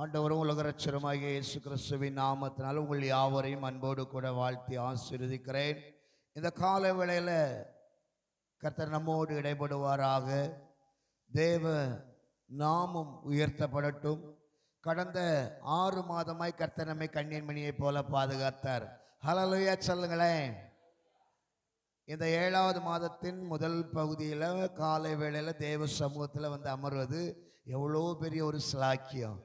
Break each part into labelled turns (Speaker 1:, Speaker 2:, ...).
Speaker 1: ஆண்டவரும் உலக இரட்சகருமாகிய இயேசு கிறிஸ்துவின் நாமத்தினால் உங்கள் யாவரையும் அன்போடு கூட வாழ்த்தி ஆசீர்வதிக்கிறேன். இந்த கால வேளையில கர்த்தர் நம்மோடு இடைபடுவாராக. தேவ நாமம் உயர்த்தப்படட்டும். கடந்த 6 மாதமாய் கர்த்தர் நம்மை கண்ணின் மணியை போல பாதுகாத்தார். ஹல்லேலூயா சொல்லுங்களேன். இந்த 7வது மாதத்தின் முதல் பகுதியில் காலை வேளையில் தேவ சமூகத்தில் வந்து அமர்வது எவ்வளோ பெரிய ஒரு ஸ்லாக்கியம்.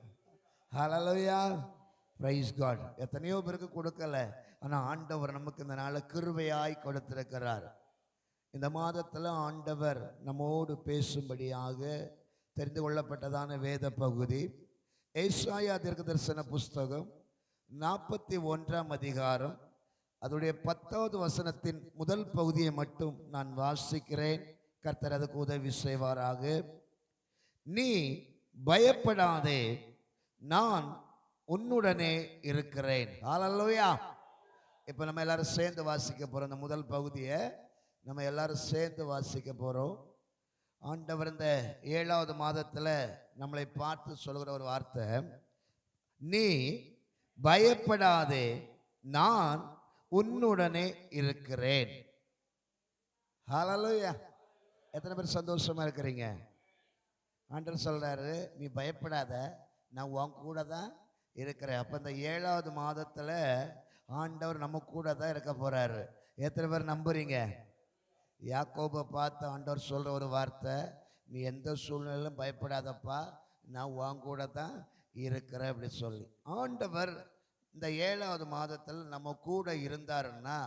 Speaker 1: ஹல்லேலூயா, பிரைஸ் காட். எத்தனையோ பேருக்கு கொடுக்கல, ஆனால் ஆண்டவர் நமக்கு இந்த நாளை கிருபையாய் கொடுத்திருக்கிறார். இந்த மாதத்தில் ஆண்டவர் நம்மோடு பேசும்படியாக தெரிந்து கொள்ளப்பட்டதான வேத பகுதி ஏசாயா தீர்க்கதரிசன புஸ்தகம் 41ஆம் அதிகாரம் அதோடைய 10வது வசனத்தின் முதல் பகுதியை மட்டும் நான் வாசிக்கிறேன். கர்த்தர் அதுக்கு உதவி செய்வாராக. நீ பயப்படாதே, நான் உன்னுடனே இருக்கிறேன். ஹல்லேலூயா. இப்போ நம்ம எல்லாரும் சேர்ந்து வாசிக்க போகிறோம். இந்த முதல் பகுதியை நம்ம எல்லாரும் சேர்ந்து வாசிக்க போகிறோம். ஆண்டவர் இந்த 7வது மாதத்தில் நம்மளை பார்த்து சொல்கிற ஒரு வார்த்தை, நீ பயப்படாதே, நான் உன்னுடனே இருக்கிறேன். ஹல்லேலூயா. எத்தனை பேர் சந்தோஷமா இருக்கிறீங்க? ஆண்டவர் சொல்றாரு, நீ பயப்படாத, நான் உன் கூட தான் இருக்கிறேன். அப்போ இந்த 7வது மாதத்தில் ஆண்டவர் நம்ம கூட தான் இருக்க போறாரு. எத்தனை பேர் நம்புறீங்க? யாக்கோபை பார்த்து ஆண்டவர் சொல்ற ஒரு வார்த்தை, நீ எந்த சூழ்நிலையிலும் பயப்படாதப்பா, நான் உன் கூட தான் இருக்கிறேன் அப்படி சொல்லி. ஆண்டவர் இந்த 7வது மாதத்தில் நம்ம கூட இருந்தாருன்னா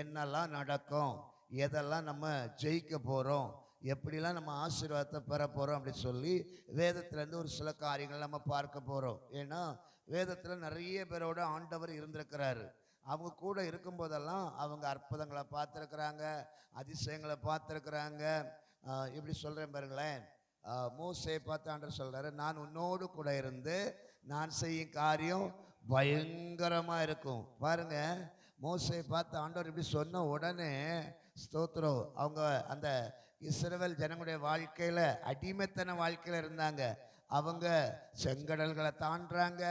Speaker 1: என்னெல்லாம் நடக்கும், எதெல்லாம் நம்ம ஜெயிக்க போகிறோம், எப்படிலாம் நம்ம ஆசீர்வாதத்தை பெற போகிறோம் அப்படி சொல்லி வேதத்திலேருந்து ஒரு சில காரியங்கள் நம்ம பார்க்க போகிறோம். ஏன்னா வேதத்தில் நிறைய பேரோட ஆண்டவர் இருந்திருக்கிறாரு. அவங்க கூட இருக்கும்போதெல்லாம் அவங்க அற்புதங்களை பார்த்துருக்குறாங்க, அதிசயங்களை பார்த்துருக்குறாங்க. இப்படி சொல்கிறேன் பாருங்களேன். மோசேயை பார்த்து ஆண்டவர் சொல்கிறாரு, நான் உன்னோடு கூட இருந்து நான் செய்யும் காரியம் பயங்கரமாக இருக்கும். பாருங்க, மோசேயை பார்த்து ஆண்டவர் இப்படி சொன்ன உடனே ஸ்தோத்திரம், அவங்க அந்த இஸ்ரவேல் ஜனங்களுடைய வாழ்க்கையில் அடிமைத்தன வாழ்க்கையில் இருந்தாங்க. அவங்க செங்கடல்களை தாண்டுறாங்க,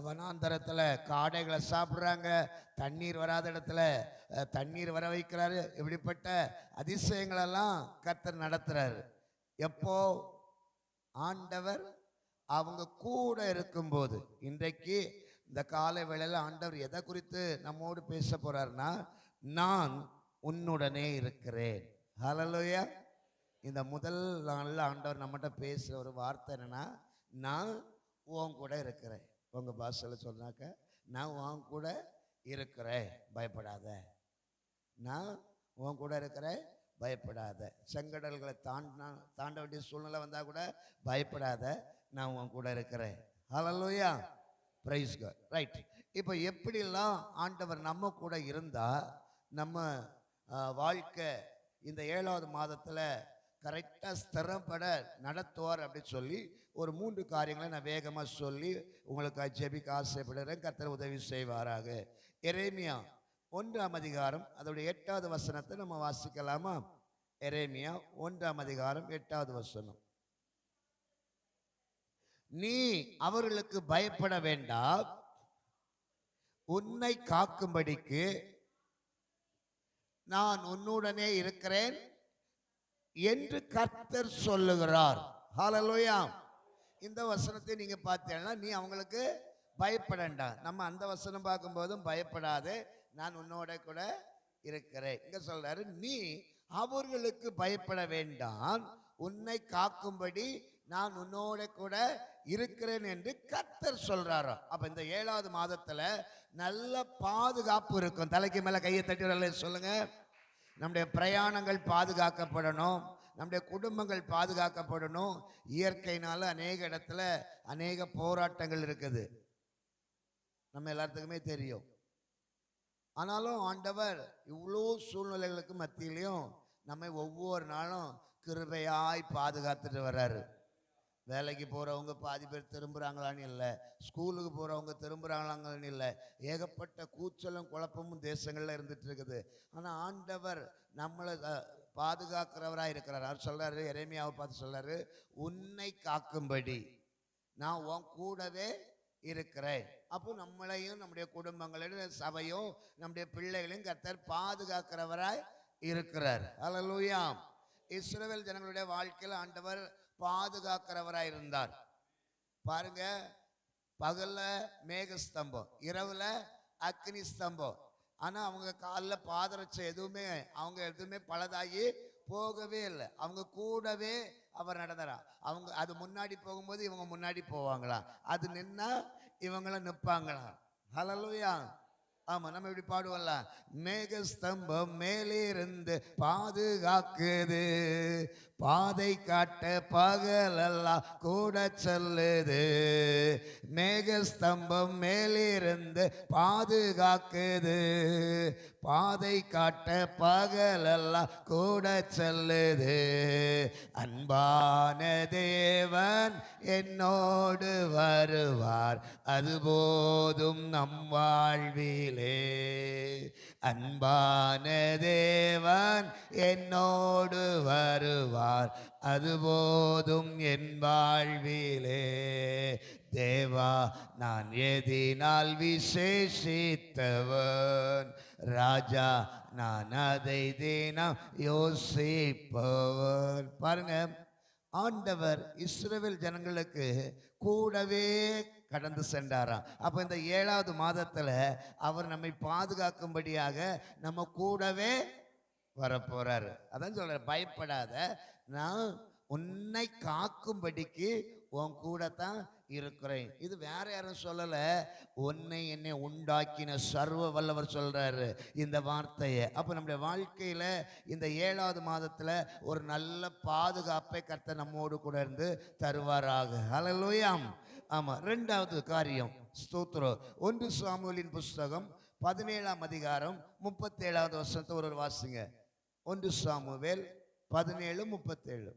Speaker 1: வனாந்தரத்தில் காடைகளை சாப்பிட்றாங்க, தண்ணீர் வராத இடத்துல தண்ணீர் வர வைக்கிறாரு. இப்படிப்பட்ட அதிசயங்களெல்லாம் கர்த்தர் நடத்துகிறாரு. எப்போ? ஆண்டவர் அவங்க கூட இருக்கும்போது. இன்றைக்கு இந்த காலை வேளையில் ஆண்டவர் எதை குறித்து நம்மோடு பேச போறாருன்னா, நான் உன்னுடனே இருக்கிறேன். ஹல்லேலூயா. இந்த முதல் நாளில் ஆண்டவர் நம்மகிட்ட பேசுகிற ஒரு வார்த்தை என்னன்னா, நான் உன் கூட இருக்கிறேன். உங்கள் பாஷையில் சொன்னாக்க, நான் உன் கூட இருக்கிறேன், பயப்படாத. நான் உன் கூட இருக்கிறேன், பயப்படாத. செங்கடல்களை தாண்ட வேண்டிய சூழ்நிலை வந்தால் கூட பயப்படாத, நான் உன் கூட இருக்கிறேன். ஹல்லேலூயா, பிரைஸ் காட். ரைட். இப்போ எப்படிலாம் ஆண்டவர் நம்ம கூட இருந்தால் நம்ம வாழ்க்கை இந்த 7வது மாதத்தில் கரெக்டாக ஸ்திரப்பட நடத்துவார் அப்படின்னு சொல்லி ஒரு 3 காரியங்களை நான் வேகமாக சொல்லி உங்களுக்கு ஜெபிக்க ஆசைப்படுறேன். கர்த்தர் உதவி செய்வாராக. எரேமியா 1ஆம் அதிகாரம் அதோடைய 8வது வசனத்தை நம்ம வாசிக்கலாமா? எரேமியா 1ஆம் அதிகாரம் 8வது வசனம். நீ அவர்களுக்கு பயப்பட வேண்டாம், உன்னை காக்கும்படிக்கு நான் உன்னுடனே இருக்கிறேன் என்று கர்த்தர் சொல்லுகிறார். ஹல்லேலூயா. இந்த வசனத்தை நீங்க பார்த்தீங்கன்னா, நீ அவங்களுக்கு பயப்படண்டா. நம்ம அந்த வசனம் பார்க்கும்போதும் பயப்படாதே, நான் உன்னோட கூட இருக்கிறேன். இங்க சொல்றாரு, நீ அவர்களுக்கு பயப்பட வேண்டாம், உன்னை காக்கும்படி நான் உன்னோட கூட இருக்கிறேன் என்று கர்த்தர் சொல்றாரோ. அப்ப இந்த 7வது மாதத்துல நல்ல பாதுகாப்பு இருக்கும். தலைக்கு மேல கையை தட்டி சொல்லுங்க. நம்முடைய பிரயாணங்கள் பாதுகாக்கப்படணும், நம்முடைய குடும்பங்கள் பாதுகாக்கப்படணும். இயற்கையினால அநேக இடத்துல அநேக போராட்டங்கள் இருக்குது, நம்ம எல்லாத்துக்குமே தெரியும். ஆனாலும் ஆண்டவர் இவ்வளோ சூழ்நிலைகளுக்கு மத்தியிலையும் நம்மை ஒவ்வொரு நாளும் கிருபையாய் பாதுகாத்துட்டு வர்றாரு. வேலைக்கு போகிறவங்க பாதி பேர் திரும்புகிறாங்களான்னு இல்லை, ஸ்கூலுக்கு போகிறவங்க திரும்புகிறாங்களான்னு இல்லை, ஏகப்பட்ட கூச்சலும் குழப்பமும் தேசங்களில் இருந்துட்டு இருக்குது. ஆனால் ஆண்டவர் நம்மளை பாதுகாக்கிறவராக இருக்கிறார். அவர் சொல்கிறாரு, எரேமியாவை பார்த்து சொல்கிறாரு, உன்னை காக்கும்படி நான் உன் கூடவே இருக்கிறேன். அப்போ நம்மளையும் நம்முடைய குடும்பங்களையும் சபையும் நம்முடைய பிள்ளைகளையும் கர்த்தர் பாதுகாக்கிறவராய் இருக்கிறார். அல்லேலூயா. இஸ்ரவேல் ஜனங்களுடைய வாழ்க்கையில் ஆண்டவர் பாதுகாக்கிறவராய் இருந்தார். பாருங்க, பகல்ல மேகஸ்தம்பம், இரவுல அக்னி ஸ்தம்பம். ஆனா அவங்க காலில் பாதரட்சை எதுவுமே பழுதாகி போகவே இல்லை. அவங்க கூடவே அவர் நடந்தாரா. அவங்க அது முன்னாடி போகும்போது இவங்க முன்னாடி போவாங்களா, அது நின்னா இவங்கள நிற்பாங்களா. ஹல்லேலூயா. ஆமா, நம்ம இப்படி பாடுவோம்ல, மேகஸ்தம்பம் மேலே இருந்து பாதுகாக்குது, பாதை காட்ட பகலெல்லாம் கூட சொல்லுது. மேகஸ்தம்பம் மேலிருந்து பாதுகாக்குது, பாதை காட்ட பகலெல்லாம் கூட சொல்லுது. அன்பான தேவன் என்னோடு வருவார், அது போதும் நம் வாழ்விலே. அன்பான தேவன் என்னோடு வருவார், அது போதும் என் வாழ்விலே. தேவா, நான் எதினால் விசேஷித்தவன், ராஜா நான் அதை தினம் யோசிப்பவன். பாருங்க, ஆண்டவர் இஸ்ரவேல் ஜனங்களுக்கு கூடவே கடந்து சென்றாராம். அப்ப இந்த 7வது மாதத்துல அவர் நம்மை பாதுகாக்கும்படியாக நம்ம கூடவே வரப்போறாரு. அதான் சொல்ற, பயப்படாத, நான் உன்னை காக்கும்படிக்கு உன் கூட தான் இருக்கிறேன். இது வேற யாரும் சொல்லல, உன்னை என்னை உண்டாக்கின சர்வ வல்லவர் சொல்றாரு இந்த வார்த்தையை. அப்ப நம்முடைய வாழ்க்கையில இந்த 7வது மாதத்துல ஒரு நல்ல பாதுகாப்பை கர்த்தர் நம்மோடு கூட இருந்து தருவாராக. ஹல்லேலூயா. ஆமா, 2வது காரியம், ஸ்தோத்திரம். 1 சாமுவேலின் புஸ்தகம் 17ஆம் அதிகாரம் 37வது வசனத்தை ஒரு வாசிங்க. 1 சாமுவேல் 17:37.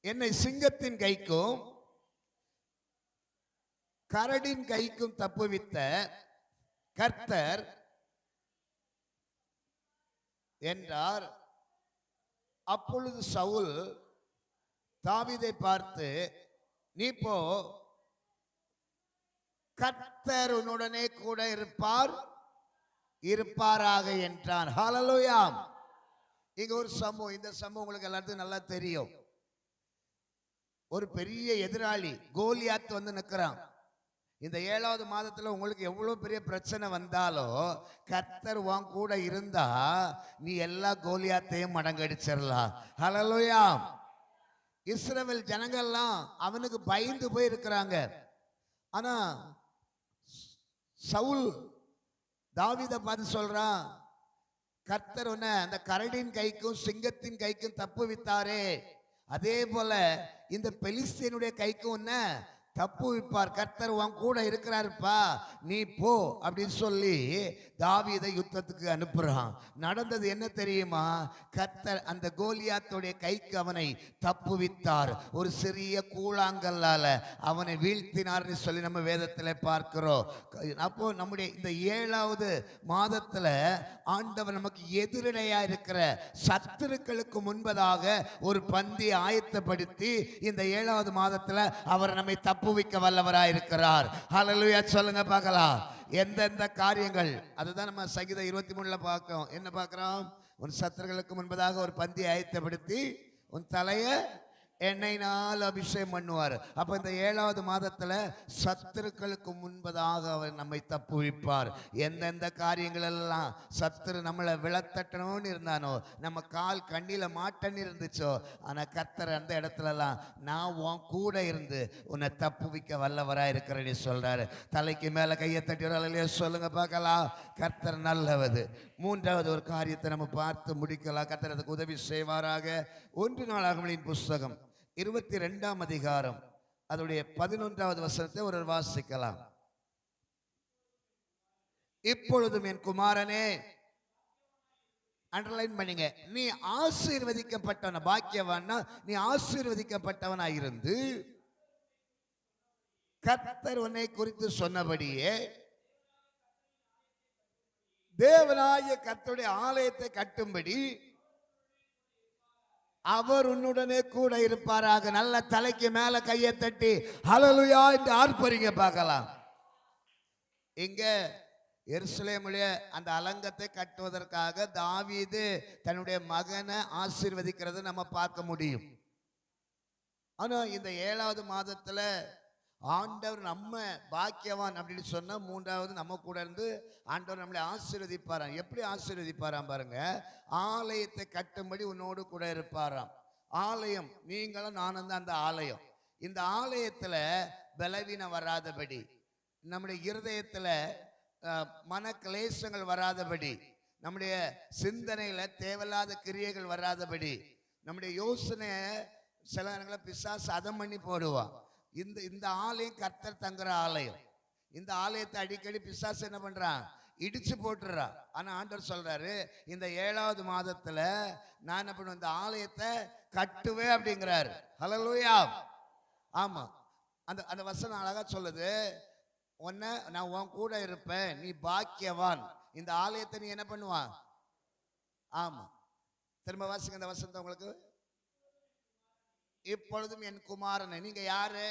Speaker 1: என்னை சிங்கத்தின் கைக்கும் கரடின் கைக்கும் தப்புவித்த கர்த்தர் என்றார். அப்பொழுது சவுல் தாவீதை பார்த்து, நீ போ, கர்த்தர் உன்னுடனே கூட இருப்பாராக என்றான். ஹல்லேலூயா. இங்க ஒரு சம்பவம், இந்த சம்பவம் உங்களுக்கு எல்லாத்துக்கும் நல்லா தெரியும். ஒரு பெரிய எதிராளி கோலியாத் வந்து நிற்கிறான். இந்த 7வது மாதத்துல உங்களுக்கு எவ்வளவு பெரிய பிரச்சனை வந்தாலும் கர்த்தர் உன் கூட இருந்தா நீ எல்லா கோலியாத்தையும் மடங்கடிச்சிடலாம். ஹல்லேலூயா. இஸ்ரவேல் ஜனங்கள்லாம் அவனுக்கு பயந்து போய் இருக்கிறாங்க. ஆனா சவுல் தாவீதை பார்த்து சொல்றான், கர்த்தர் உன்னை அந்த கரடின் கைக்கும் சிங்கத்தின் கைக்கும் தப்புவித்தாரே, அதே போல இந்த பெலிஸ்தியனுடைய கைக்கும் உன்னை தப்புவிப்பார். கர்த்தர் உன் கூட இருக்கிறாருப்பா, நீ போ அப்படின்னு சொல்லி தாவீதை யுத்தத்துக்கு அனுப்புறான். நடந்தது என்ன தெரியுமா? கர்த்தர் அந்த கோலியாத்துடைய கைக்கு அவனை தப்புவித்தார். ஒரு சிறிய கூழாங்கல்லால அவனை வீழ்த்தினார்னு சொல்லி நம்ம வேதத்தில் பார்க்கிறோம். அப்போ நம்முடைய இந்த 7வது மாதத்துல ஆண்டவர் நமக்கு எதிரடையா இருக்கிற சத்துருக்களுக்கு முன்பதாக ஒரு பந்தி ஆயத்தப்படுத்தி இந்த 7வது மாதத்துல அவர் நம்மை தப்புவிக்க வல்லவராயிருக்கிறார். ஹல்லேலூயா சொல்லுங்க பார்க்கலாம். எந்தெந்த காரியங்கள், அதுதான் நம்ம சங்கீதம் 23ல பார்க்கிறோம். என்ன பார்க்கிறோம்? உன் சத்துருக்களுக்கு முன்பதாக ஒரு பந்தி ஆயத்தப்படுத்தி உன் தலையை எண்ணெயினால் அபிஷேகம் பண்ணுவார். அப்ப இந்த 7வது மாதத்துல சத்துருக்களுக்கு முன்பதாக அவர் நம்மை தப்புவிப்பார். எந்தெந்த காரியங்கள் எல்லாம் சத்துரு நம்மளை விழத்தட்டணும்னு இருந்தானோ, நம்ம கால் கண்ணில மாட்டன்னு இருந்துச்சோ, ஆனா கர்த்தர் அந்த இடத்துலலாம் நான் உன் கூட இருந்து உன்னை தப்புவிக்க வல்லவராக இருக்கிறேன்னு சொல்றாரு. தலைக்கு மேல கையை தட்டி சொல்லுங்க பார்க்கலாம். கர்த்தர் நல்லவது. 3வது ஒரு காரியத்தை நம்ம பார்த்து முடிக்கலாம். கர்த்தர் அதுக்கு உதவி செய்வாராக. 1 நாளாகமங்களின் புஸ்தகம் 22ஆம் அதிகாரம் அதோடைய 11வது வசனத்தை ஒரு வாசிக்கலாம். இப்பொழுதும் என் குமாரனே, அண்டர்லைன் பண்ணீங்க, நீ ஆசீர்வதிக்கப்பட்டவன, பாக்கியவான்னா நீ ஆசீர்வதிக்கப்பட்டவனாயிருந்து கர்த்தர் உன்னை குறித்து சொன்னபடியே தேவனாகிய கர்த்தருடைய ஆலயத்தை கட்டும்படி அவர் உன்னுடனே கூட இருப்பாராக. நல்ல தலைக்கு மேல கையை தட்டி ஹல்லேலூயா என்று ஆர்ப்பரிங்க பார்க்கலாம். இங்க எருசலேமுடைய அந்த அலங்கத்தை கட்டுவதற்காக தாவீது தன்னுடைய மகனை ஆசீர்வதிக்கிறது நம்ம பார்க்க முடியும். ஆனா இந்த 7வது மாதத்துல ஆண்டவர் நம்ம பாக்கியவான் அப்படின்னு சொன்னா, 3வது நம்ம கூட இருந்து ஆண்டவர் நம்மளை ஆசீர்வதிப்பாராம். எப்படி ஆசீர்வதிப்பாராம் பாருங்க. ஆலயத்தை கட்டும்படி உன்னோடு கூட இருப்பாராம். ஆலயம் நீங்களும் நானும் தான் அந்த ஆலயம். இந்த ஆலயத்துல பலவீனம் வராதபடி, நம்முடைய இருதயத்துல மன கிளேசங்கள் வராதபடி, நம்முடைய சிந்தனையில தேவையில்லாத கிரியைகள் வராதபடி, நம்முடைய யோசனை சில நேரங்களில் பிசாசு அதம் பண்ணி போடுவான். இந்த ஆலயம் கர்த்தர் தங்குற ஆலயம். இந்த ஆலயத்தை அடிக்கடி பிசாசு என்ன பண்றான், இடிச்சு போட்டுறான். ஆனா ஆண்டவர் சொல்றாரு, இந்த 7வது மாதத்துல நான் என்ன பண்ணுவேன், இந்த ஆலயத்தை கட்டுவேன் அப்படிங்கிறாரு. ஹல்லேலூயா. ஆமா, அந்த அந்த வசனம் அழகா சொல்லுது, உன்னை நான் உன் கூட இருப்பேன், நீ பாக்கியவான். இந்த ஆலயத்தை நீ என்ன பண்ணுவான். ஆமா, திரும்ப வாசிங்க அந்த வசனத்தை உங்களுக்கு. இப்பொழுதும் என் குமாரனை. நீங்க யாரு.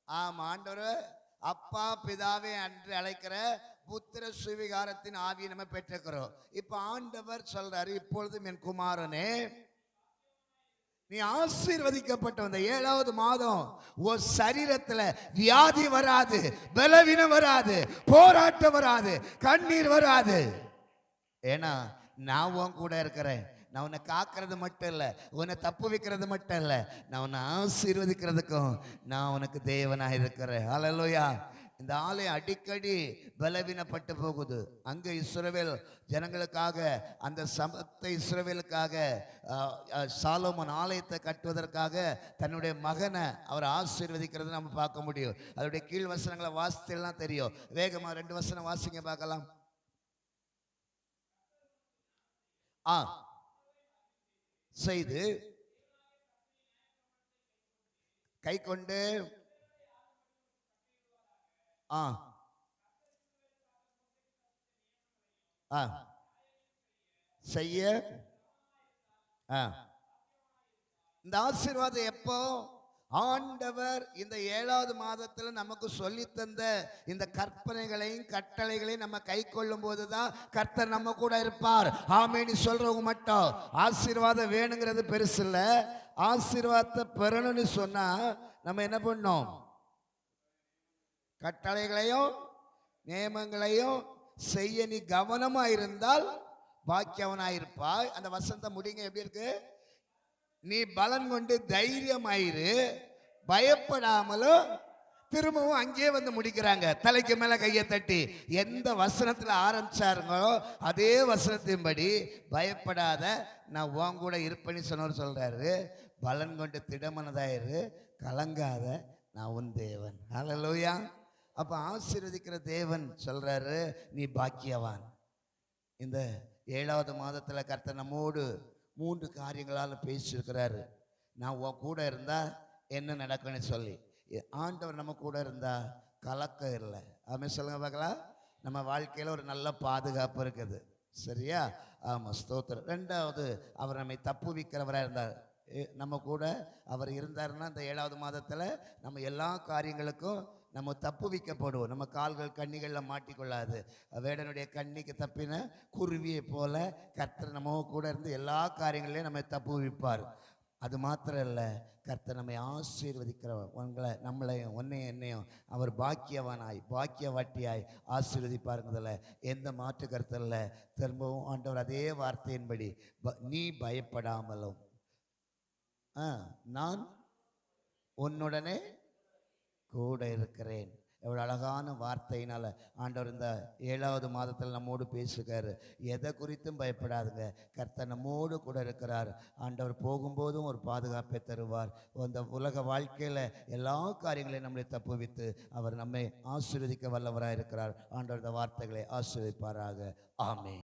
Speaker 1: ஆமா, ஆண்டவர் அப்பா பிதாவே என்று அழைக்கிற புத்திர சுவிகாரத்தின் ஆவியை நம்ம பெற்றிருக்கிறோம். இப்ப ஆண்டவர் சொல்றாரு, இப்பொழுதும் என் குமாரனே நீ ஆசீர்வதிக்கப்பட்ட இந்த 7வது மாதம் உன் சரீரத்துல வியாதி வராது, பலவீனம் வராது, போராட்டம் வராது, கண்ணீர் வராது. ஏன்னா நான் உன் கூட இருக்கிறேன். நான் உன்னை காக்கிறது மட்டும் இல்லை, உன்னை தப்பு வைக்கிறது மட்டும் இல்லை, நான் உன்னை ஆசீர்வதிக்கிறதுக்கும் நான் உனக்கு தேவனாக இருக்கிறேன். ஹல்லேலூயா. இந்த ஆலயம் அடிக்கடி பலவீனப்பட்டு போகுது. அங்கே இஸ்ரவேல் ஜனங்களுக்காக, அந்த சமத்தை இஸ்ரவேலுக்காக சாலோமோன் ஆலயத்தை கட்டுவதற்காக தன்னுடைய மகனை அவர் ஆசீர்வதிக்கிறது நம்ம பார்க்க முடியும். அதோடைய கீழ் வசனங்களை வாசித்தெல்லாம் தெரியும். வேகமா 2 வசனம் வாசிங்க பார்க்கலாம். செய்து கை கொண்டு செய்ய. இந்த ஆசீர்வாதம் எப்போ, ஆண்டவர் இந்த 7வது மாதத்துல நமக்கு சொல்லி தந்த இந்த கற்பனைகளையும் கட்டளைகளையும் நம்ம கை கொள்ளும் போதுதான் கர்த்தர் நம்ம கூட இருப்பார். ஆமேன்னு சொல்றவங்க மட்டும். ஆசீர்வாதம் வேணுங்கிறது பெருசு இல்ல. ஆசீர்வாதத்தை பெறணும்னு சொன்னா நம்ம என்ன பண்ணோம், கட்டளைகளையும் நியமங்களையும் செய்ய நீ கவனமா இருந்தால் பாக்கியவனாயிருப்பாய். அந்த வசனத்தை முடிங்க. எப்படி இருக்கு, நீ பலன் கொண்டு தைரியமாயிரு, பயப்படாமலும். திரும்பவும் அங்கேயே வந்து முடிக்கிறாங்க, தலைக்கு மேல கையை தட்டி. எந்த வசனத்துல ஆரம்பிச்சாருங்களோ அதே வசனத்தின்படி, பயப்படாத நான் உன் கூட இருப்பேன்னு சொன்னவர் சொல்றாரு. பலன் கொண்டு திடமனதாயிரு, கலங்காத நான் உன் தேவன். ஹல்லேலூயா. அப்ப ஆசீர்வதிக்கிற தேவன் சொல்றாரு, நீ பாக்கியவான். இந்த 7வது மாதத்துல கர்த்தர் நம்மோடு 3 காரியங்களால் பேசியிருக்கிறாரு. நான் உன் கூட இருந்தா என்ன நடக்குன்னு சொல்லி. ஆண்டவர் நம்ம கூட இருந்தா கலக்கம் இல்லை. ஆமென் சொல்லுங்க பார்க்கலாம். நம்ம வாழ்க்கையில ஒரு நல்ல பாதுகாப்பு இருக்குது. சரியா? ஆமா, ஸ்தோத்திரம். 2வது, அவர் நம்மை தப்புவிக்கிறவராக இருந்தார். நம்ம கூட அவர் இருந்தாருன்னா இந்த 7வது மாதத்துல நம்ம எல்லா காரியங்களுக்கும் நம்ம தப்பு வைக்கப்படுவோம். நம்ம கால்கள் கண்ணிகளில் மாட்டிக்கொள்ளாது. வேடனுடைய கண்ணிக்கு தப்பின குருவியை போல கர்த்தர் நம்ம கூட இருந்து எல்லா காரியங்களையும் நம்ம தப்பு வைப்பார். அது மாத்திரம் இல்லை, கர்த்தர் நம்மை ஆசீர்வதிக்கிறவர். உங்களை நம்மளையும் உன்னையும் என்னையும் அவர் பாக்கியவானாய் பாக்கியவாட்டியாய் ஆசீர்வதிப்பாருங்கிறதுல எந்த மாற்று கருத்து இல்லை. திரும்பவும் ஆண்டவர் அதே வார்த்தையின்படி, நீ பயப்படாமலும் நான் உன்னுடனே கூட இருக்கிறேன். எவ்வளோ அழகான வார்த்தையினால ஆண்டவர் இந்த 7வது மாதத்தில் நம்மோடு பேசுகிறாரு. எதை குறித்தும் பயப்படாதுங்க, கர்த்தர் நம்மோடு கூட இருக்கிறார். ஆண்டவர் போகும்போதும் ஒரு பாதுகாப்பை தருவார். அந்த உலக வாழ்க்கையில் எல்லா காரியங்களையும் நம்மளை தப்புவித்து அவர் நம்மை ஆசீர்வதிக்க வல்லவராக இருக்கிறார். ஆண்டவர் இந்த வார்த்தைகளை ஆசீர்வதிப்பாராக. ஆமென்.